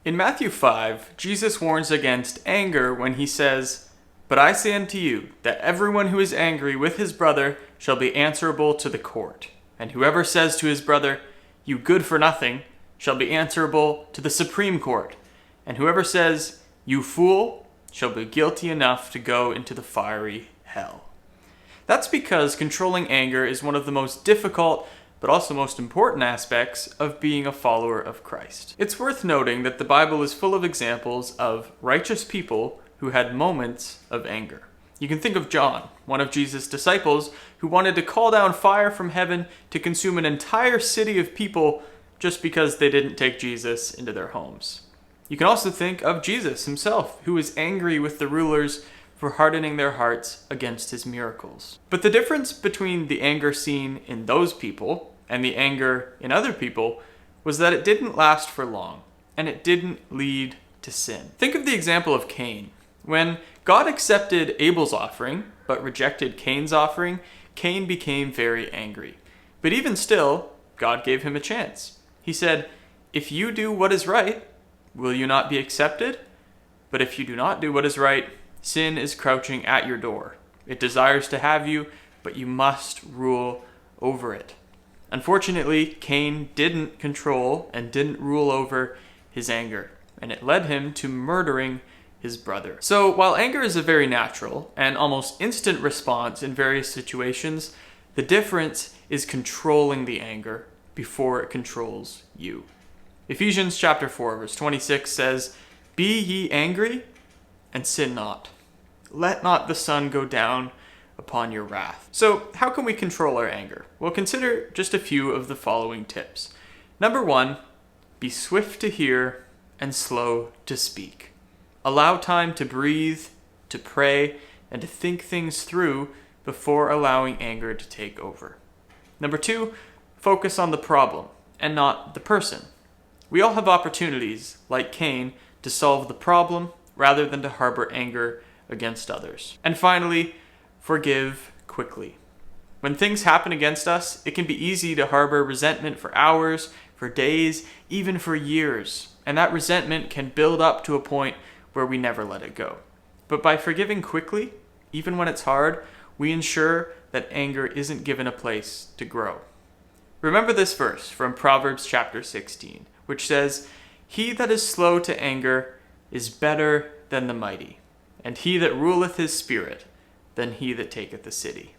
In Matthew 5, Jesus warns against anger when he says, "But I say unto you, that everyone who is angry with his brother shall be answerable to the court. And whoever says to his brother, 'You good for nothing,' shall be answerable to the Supreme Court. And whoever says, 'You fool,' shall be guilty enough to go into the fiery hell." That's because controlling anger is one of the most difficult, but also most important aspects of being a follower of Christ. It's worth noting that the Bible is full of examples of righteous people who had moments of anger. You can think of John, one of Jesus' disciples, who wanted to call down fire from heaven to consume an entire city of people just because they didn't take Jesus into their homes. You can also think of Jesus himself, who was angry with the rulers for hardening their hearts against his miracles. But the difference between the anger seen in those people and the anger in other people was that it didn't last for long, and it didn't lead to sin. Think of the example of Cain. When God accepted Abel's offering, but rejected Cain's offering, Cain became very angry. But even still, God gave him a chance. He said, "If you do what is right, will you not be accepted? But if you do not do what is right, sin is crouching at your door. It desires to have you, but you must rule over it." Unfortunately, Cain didn't control and didn't rule over his anger, and it led him to murdering his brother. So while anger is a very natural and almost instant response in various situations, the difference is controlling the anger before it controls you. Ephesians chapter 4, verse 26 says, "Be ye angry, and sin not. Let not the sun go down upon your wrath." So how can we control our anger? Well, consider just a few of the following tips. Number 1, be swift to hear and slow to speak. Allow time to breathe, to pray, and to think things through before allowing anger to take over. Number 2, focus on the problem and not the person. We all have opportunities, like Cain, to solve the problem rather than to harbor anger against others. And finally, forgive quickly. When things happen against us, it can be easy to harbor resentment for hours, for days, even for years. And that resentment can build up to a point where we never let it go. But by forgiving quickly, even when it's hard, we ensure that anger isn't given a place to grow. Remember this verse from Proverbs chapter 16, which says, "He that is slow to anger is better than the mighty, and he that ruleth his spirit than he that taketh a city."